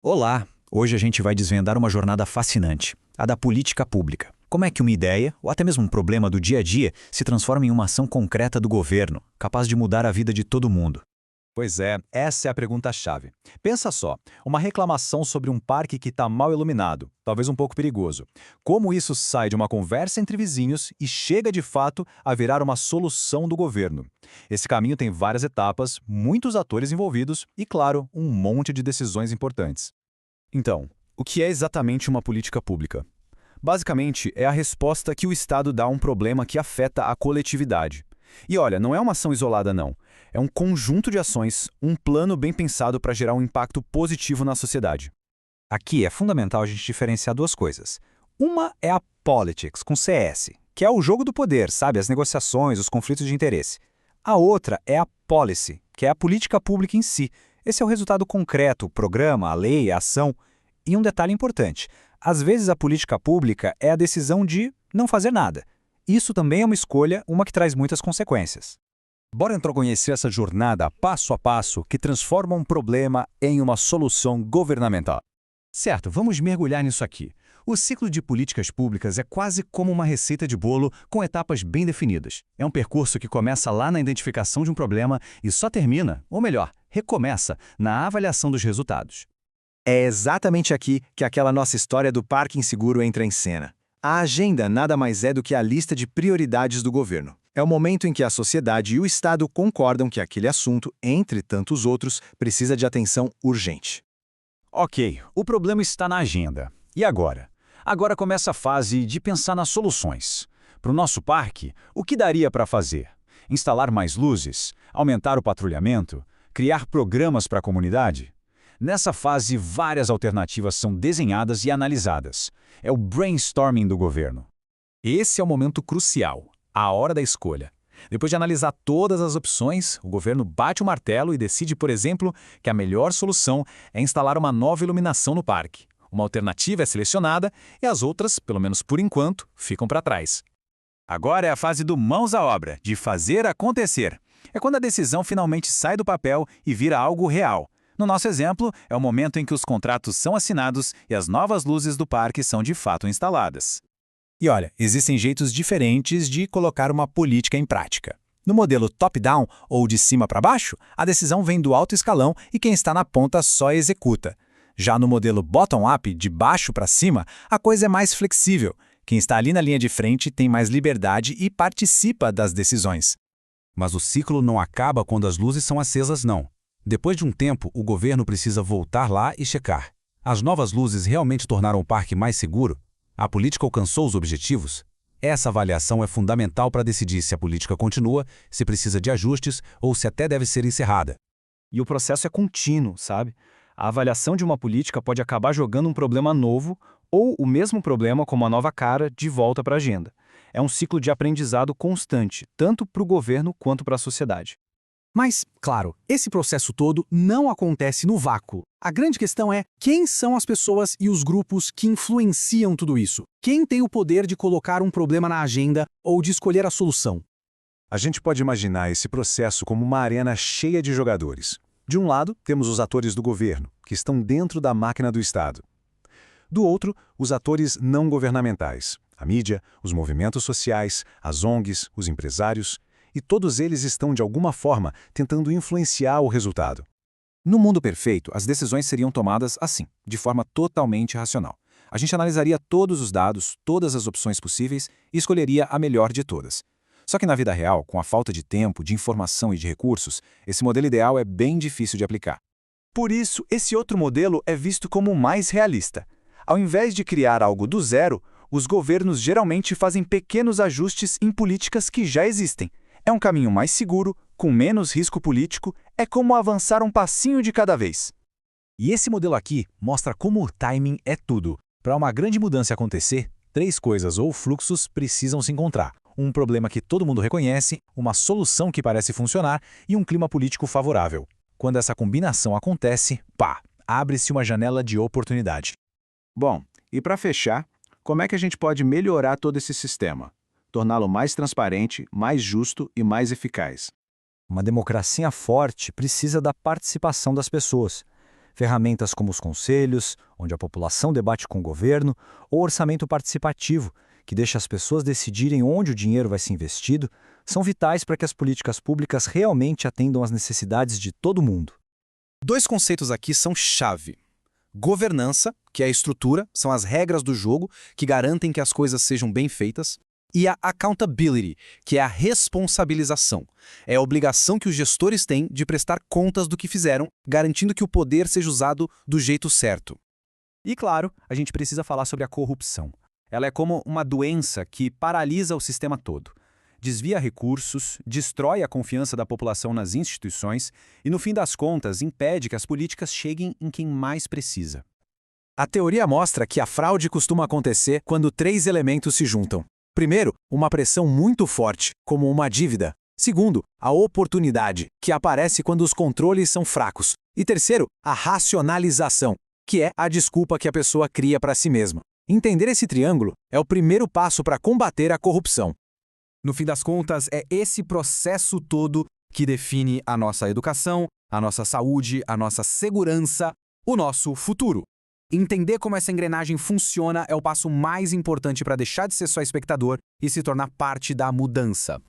Olá! Hoje a gente vai desvendar uma jornada fascinante, a da política pública. Como é que uma ideia, ou até mesmo um problema do dia a dia, se transforma em uma ação concreta do governo, capaz de mudar a vida de todo mundo? Pois é, essa é a pergunta-chave. Pensa só, uma reclamação sobre um parque que está mal iluminado, talvez um pouco perigoso. Como isso sai de uma conversa entre vizinhos e chega de fato a virar uma solução do governo? Esse caminho tem várias etapas, muitos atores envolvidos e, claro, um monte de decisões importantes. Então, o que é exatamente uma política pública? Basicamente, é a resposta que o Estado dá a um problema que afeta a coletividade. E olha, não é uma ação isolada não. É um conjunto de ações, um plano bem pensado para gerar um impacto positivo na sociedade. Aqui é fundamental a gente diferenciar duas coisas. Uma é a politics, com CS, que é o jogo do poder, sabe? As negociações, os conflitos de interesse. A outra é a policy, que é a política pública em si. Esse é o resultado concreto, o programa, a lei, a ação. E um detalhe importante, às vezes a política pública é a decisão de não fazer nada. Isso também é uma escolha, uma que traz muitas consequências. Bora então conhecer essa jornada passo a passo que transforma um problema em uma solução governamental. Certo, vamos mergulhar nisso aqui. O ciclo de políticas públicas é quase como uma receita de bolo com etapas bem definidas. É um percurso que começa lá na identificação de um problema e só termina, ou melhor, recomeça, na avaliação dos resultados. É exatamente aqui que aquela nossa história do parque inseguro entra em cena. A agenda nada mais é do que a lista de prioridades do governo. É o momento em que a sociedade e o Estado concordam que aquele assunto, entre tantos outros, precisa de atenção urgente. Ok, o problema está na agenda. E agora? Agora começa a fase de pensar nas soluções. Para o nosso parque, o que daria para fazer? Instalar mais luzes? Aumentar o patrulhamento? Criar programas para a comunidade? Nessa fase, várias alternativas são desenhadas e analisadas. É o brainstorming do governo. Esse é o momento crucial, a hora da escolha. Depois de analisar todas as opções, o governo bate o martelo e decide, por exemplo, que a melhor solução é instalar uma nova iluminação no parque. Uma alternativa é selecionada e as outras, pelo menos por enquanto, ficam para trás. Agora é a fase do mãos à obra, de fazer acontecer. É quando a decisão finalmente sai do papel e vira algo real. No nosso exemplo, é o momento em que os contratos são assinados e as novas luzes do parque são de fato instaladas. E olha, existem jeitos diferentes de colocar uma política em prática. No modelo top-down, ou de cima para baixo, a decisão vem do alto escalão e quem está na ponta só executa. Já no modelo bottom-up, de baixo para cima, a coisa é mais flexível. Quem está ali na linha de frente tem mais liberdade e participa das decisões. Mas o ciclo não acaba quando as luzes são acesas, não. Depois de um tempo, o governo precisa voltar lá e checar. As novas luzes realmente tornaram o parque mais seguro? A política alcançou os objetivos? Essa avaliação é fundamental para decidir se a política continua, se precisa de ajustes ou se até deve ser encerrada. E o processo é contínuo, sabe? A avaliação de uma política pode acabar jogando um problema novo ou o mesmo problema com uma nova cara de volta para a agenda. É um ciclo de aprendizado constante, tanto para o governo quanto para a sociedade. Mas, claro, esse processo todo não acontece no vácuo. A grande questão é quem são as pessoas e os grupos que influenciam tudo isso? Quem tem o poder de colocar um problema na agenda ou de escolher a solução? A gente pode imaginar esse processo como uma arena cheia de jogadores. De um lado, temos os atores do governo, que estão dentro da máquina do Estado. Do outro, os atores não governamentais, a mídia, os movimentos sociais, as ONGs, os empresários, e todos eles estão, de alguma forma, tentando influenciar o resultado. No mundo perfeito, as decisões seriam tomadas assim, de forma totalmente racional. A gente analisaria todos os dados, todas as opções possíveis e escolheria a melhor de todas. Só que na vida real, com a falta de tempo, de informação e de recursos, esse modelo ideal é bem difícil de aplicar. Por isso, esse outro modelo é visto como o mais realista. Ao invés de criar algo do zero, os governos geralmente fazem pequenos ajustes em políticas que já existem. É um caminho mais seguro, com menos risco político, é como avançar um passinho de cada vez. E esse modelo aqui mostra como o timing é tudo. Para uma grande mudança acontecer, 3 coisas ou fluxos precisam se encontrar. Um problema que todo mundo reconhece, uma solução que parece funcionar e um clima político favorável. Quando essa combinação acontece, pá, abre-se uma janela de oportunidade. Bom, e para fechar, como é que a gente pode melhorar todo esse sistema? Torná-lo mais transparente, mais justo e mais eficaz. Uma democracia forte precisa da participação das pessoas. Ferramentas como os conselhos, onde a população debate com o governo, ou orçamento participativo, que deixa as pessoas decidirem onde o dinheiro vai ser investido, são vitais para que as políticas públicas realmente atendam às necessidades de todo mundo. Dois conceitos aqui são chave. Governança, que é a estrutura, são as regras do jogo que garantem que as coisas sejam bem feitas, e a accountability, que é a responsabilização. É a obrigação que os gestores têm de prestar contas do que fizeram, garantindo que o poder seja usado do jeito certo. E claro, a gente precisa falar sobre a corrupção. Ela é como uma doença que paralisa o sistema todo. Desvia recursos, destrói a confiança da população nas instituições e, no fim das contas, impede que as políticas cheguem em quem mais precisa. A teoria mostra que a fraude costuma acontecer quando 3 elementos se juntam. Primeiro, uma pressão muito forte, como uma dívida. Segundo, a oportunidade, que aparece quando os controles são fracos. E terceiro, a racionalização, que é a desculpa que a pessoa cria para si mesma. Entender esse triângulo é o primeiro passo para combater a corrupção. No fim das contas, é esse processo todo que define a nossa educação, a nossa saúde, a nossa segurança, o nosso futuro. Entender como essa engrenagem funciona é o passo mais importante para deixar de ser só espectador e se tornar parte da mudança.